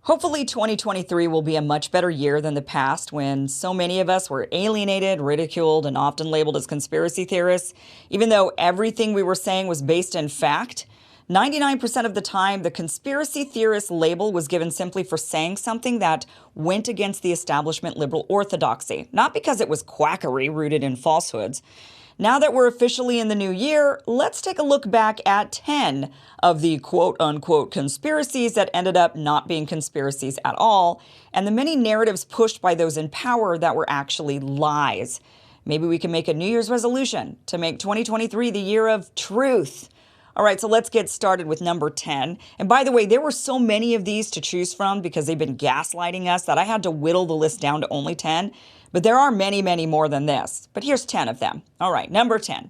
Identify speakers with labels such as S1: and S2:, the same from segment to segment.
S1: Hopefully 2023 will be a much better year than the past when so many of us were alienated, ridiculed, and often labeled as conspiracy theorists. Even though everything we were saying was based in fact, 99% of the time, the conspiracy theorist label was given simply for saying something that went against the establishment liberal orthodoxy, not because it was quackery rooted in falsehoods. Now that we're officially in the new year, let's take a look back at 10 of the quote-unquote conspiracies that ended up not being conspiracies at all, and the many narratives pushed by those in power that were actually lies. Maybe we can make a New Year's resolution to make 2023 the year of truth. All right, so let's get started with number 10. And by the way, there were so many of these to choose from because they've been gaslighting us that I had to whittle the list down to only 10. But there are many, many more than this. But here's 10 of them. All right, number 10.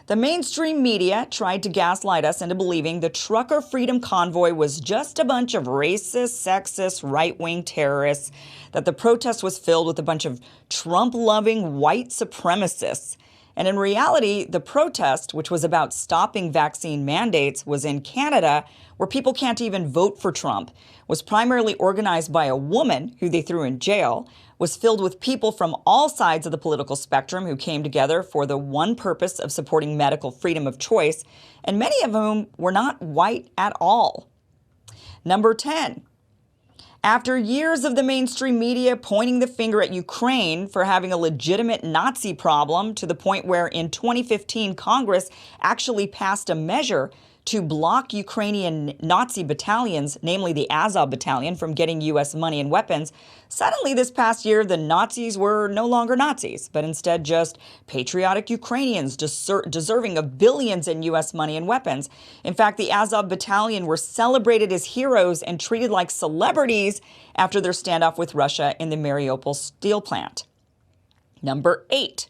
S1: The mainstream media tried to gaslight us into believing the trucker freedom convoy was just a bunch of racist, sexist, right-wing terrorists, that the protest was filled with a bunch of Trump-loving white supremacists. And in reality, the protest, which was about stopping vaccine mandates, was in Canada, where people can't even vote for Trump, was primarily organized by a woman who they threw in jail, was filled with people from all sides of the political spectrum who came together for the one purpose of supporting medical freedom of choice, and many of whom were not white at all. Number 10. After years of the mainstream media pointing the finger at Ukraine for having a legitimate Nazi problem, to the point where in 2015 Congress actually passed a measure to block Ukrainian Nazi battalions, namely the Azov battalion, from getting U.S. money and weapons, suddenly this past year the Nazis were no longer Nazis, but instead just patriotic Ukrainians deserving of billions in U.S. money and weapons. In fact, the Azov battalion were celebrated as heroes and treated like celebrities after their standoff with Russia in the Mariupol steel plant. Number 8.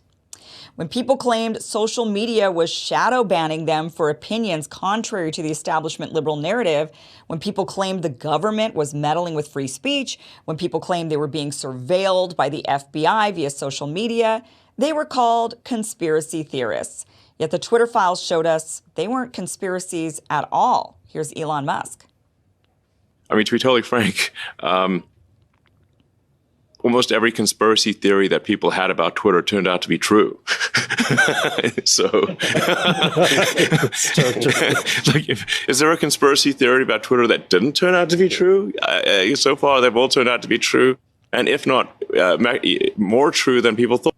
S1: When people claimed social media was shadow banning them for opinions contrary to the establishment liberal narrative, when people claimed the government was meddling with free speech, when people claimed they were being surveilled by the FBI via social media, they were called conspiracy theorists. Yet the Twitter files showed us they weren't conspiracies at all. Here's Elon Musk.
S2: I mean, to be totally frank, almost every conspiracy theory that people had about Twitter turned out to be true. Is there a conspiracy theory about Twitter that didn't turn out to be true? So far, they've all turned out to be true. And if not, more true than people thought.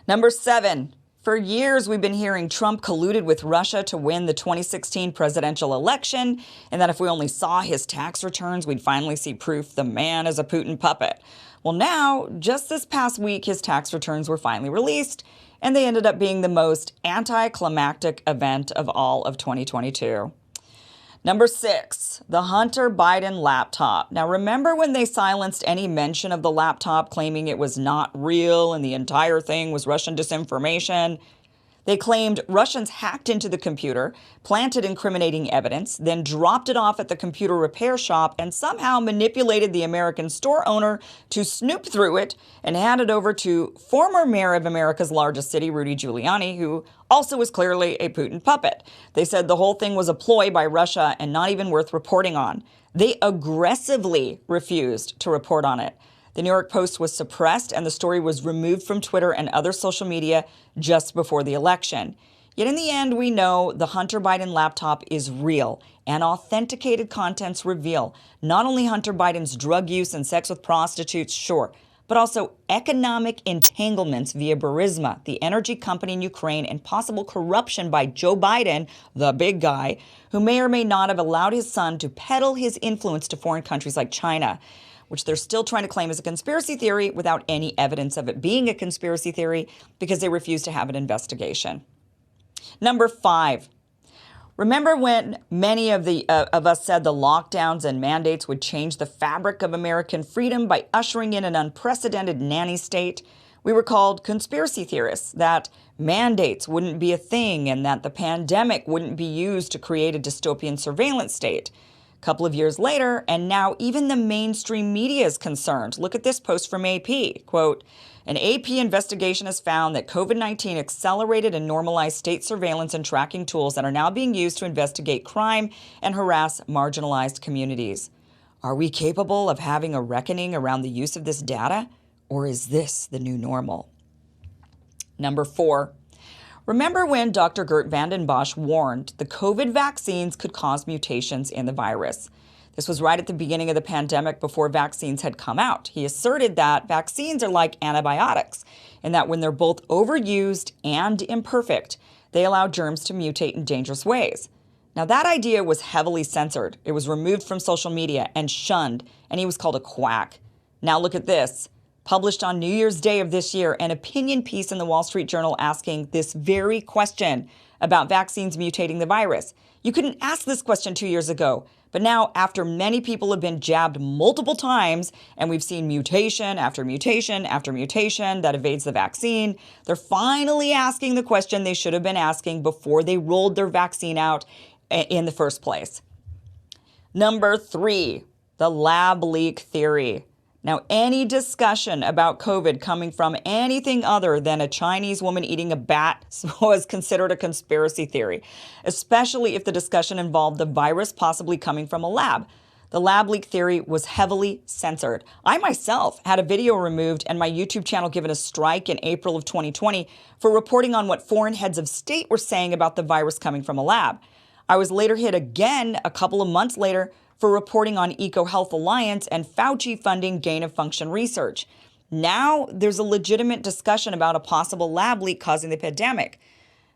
S1: Number 7. For years, we've been hearing Trump colluded with Russia to win the 2016 presidential election, and that if we only saw his tax returns, we'd finally see proof the man is a Putin puppet. Well, now, just this past week, his tax returns were finally released, and they ended up being the most anticlimactic event of all of 2022. Number 6, the Hunter Biden laptop. Now, remember when they silenced any mention of the laptop, claiming it was not real and the entire thing was Russian disinformation? They claimed Russians hacked into the computer, planted incriminating evidence, then dropped it off at the computer repair shop and somehow manipulated the American store owner to snoop through it and hand it over to former mayor of America's largest city, Rudy Giuliani, who also was clearly a Putin puppet. They said the whole thing was a ploy by Russia and not even worth reporting on. They aggressively refused to report on it. The New York Post was suppressed and the story was removed from Twitter and other social media just before the election. Yet in the end, we know the Hunter Biden laptop is real, and authenticated contents reveal not only Hunter Biden's drug use and sex with prostitutes, sure, but also economic entanglements via Burisma, the energy company in Ukraine, and possible corruption by Joe Biden, the big guy, who may or may not have allowed his son to peddle his influence to foreign countries like China, which they're still trying to claim as a conspiracy theory without any evidence of it being a conspiracy theory because they refuse to have an investigation. Number 5. Remember when many of us said the lockdowns and mandates would change the fabric of American freedom by ushering in an unprecedented nanny state? We were called conspiracy theorists, that mandates wouldn't be a thing and that the pandemic wouldn't be used to create a dystopian surveillance state. Couple of years later, and now even the mainstream media is concerned. Look at this post from AP. Quote, An AP investigation has found that COVID-19 accelerated and normalized state surveillance and tracking tools that are now being used to investigate crime and harass marginalized communities. Are we capable of having a reckoning around the use of this data, or is this the new normal? Number 4. Remember when Dr. Geert Vanden Bossche warned the COVID vaccines could cause mutations in the virus? This was right at the beginning of the pandemic before vaccines had come out. He asserted that vaccines are like antibiotics and that when they're both overused and imperfect, they allow germs to mutate in dangerous ways. Now, that idea was heavily censored. It was removed from social media and shunned, and he was called a quack. Now look at this. Published on New Year's Day of this year, an opinion piece in the Wall Street Journal asking this very question about vaccines mutating the virus. You couldn't ask this question 2 years ago, but now after many people have been jabbed multiple times and we've seen mutation after mutation after mutation that evades the vaccine, they're finally asking the question they should have been asking before they rolled their vaccine out in the first place. Number 3, the lab leak theory. Now, any discussion about COVID coming from anything other than a Chinese woman eating a bat was considered a conspiracy theory, especially if the discussion involved the virus possibly coming from a lab. The lab leak theory was heavily censored. I myself had a video removed and my YouTube channel given a strike in April of 2020 for reporting on what foreign heads of state were saying about the virus coming from a lab. I was later hit again a couple of months later for reporting on EcoHealth Alliance and Fauci funding gain-of-function research. Now there's a legitimate discussion about a possible lab leak causing the pandemic.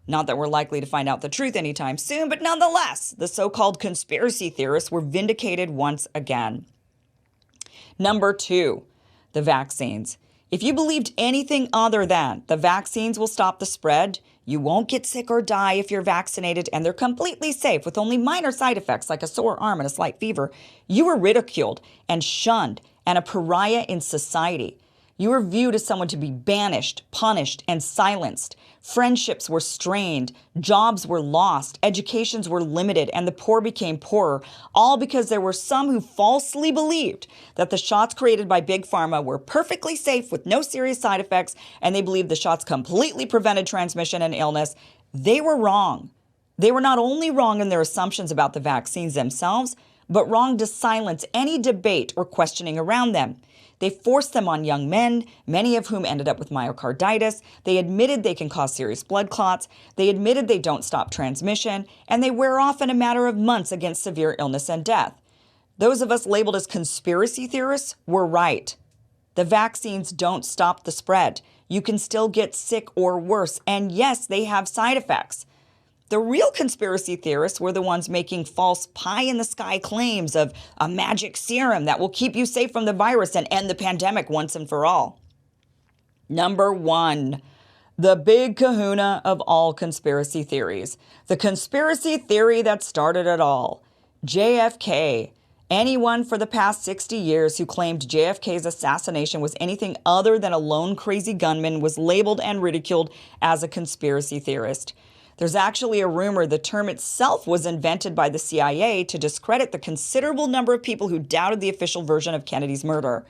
S1: Not that we're likely to find out the truth anytime soon, but nonetheless, the so-called conspiracy theorists were vindicated once again. Number 2, the vaccines. If you believed anything other than the vaccines will stop the spread, you won't get sick or die if you're vaccinated and they're completely safe with only minor side effects like a sore arm and a slight fever, you were ridiculed and shunned and a pariah in society. You were viewed as someone to be banished, punished, and silenced. Friendships were strained, jobs were lost, educations were limited, and the poor became poorer, all because there were some who falsely believed that the shots created by Big Pharma were perfectly safe with no serious side effects, and they believed the shots completely prevented transmission and illness. They were wrong. They were not only wrong in their assumptions about the vaccines themselves, but wrong to silence any debate or questioning around them. They forced them on young men, many of whom ended up with myocarditis. They admitted they can cause serious blood clots. They admitted they don't stop transmission, and they wear off in a matter of months against severe illness and death. Those of us labeled as conspiracy theorists were right. The vaccines don't stop the spread. You can still get sick or worse, and yes, they have side effects. The real conspiracy theorists were the ones making false pie-in-the-sky claims of a magic serum that will keep you safe from the virus and end the pandemic once and for all. Number 1, the big kahuna of all conspiracy theories. The conspiracy theory that started it all. JFK. Anyone for the past 60 years who claimed JFK's assassination was anything other than a lone crazy gunman was labeled and ridiculed as a conspiracy theorist. There's actually a rumor the term itself was invented by the CIA to discredit the considerable number of people who doubted the official version of Kennedy's murder.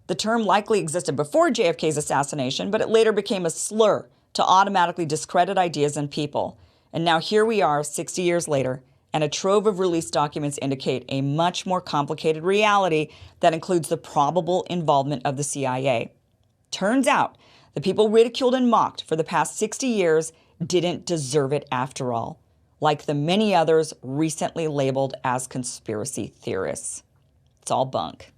S1: The term likely existed before JFK's assassination, but it later became a slur to automatically discredit ideas and people. And now here we are 60 years later, and a trove of released documents indicate a much more complicated reality that includes the probable involvement of the CIA. Turns out, the people ridiculed and mocked for the past 60 years didn't deserve it after all, like the many others recently labeled as conspiracy theorists. It's all bunk.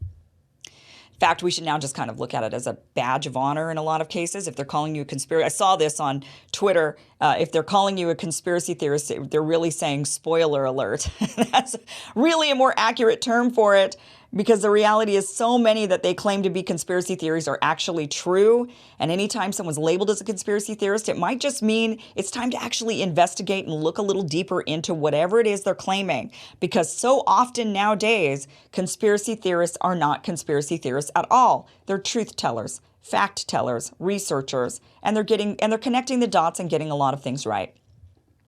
S1: In fact, we should now just kind of look at it as a badge of honor in a lot of cases. If they're calling you a conspiracy, I saw this on Twitter. If they're calling you a conspiracy theorist, they're really saying spoiler alert. That's really a more accurate term for it, because the reality is so many that they claim to be conspiracy theories are actually true. And anytime someone's labeled as a conspiracy theorist, it might just mean it's time to actually investigate and look a little deeper into whatever it is they're claiming. Because so often nowadays, conspiracy theorists are not conspiracy theorists at all. They're truth tellers, fact tellers, researchers, and they're connecting the dots and getting a lot of things right.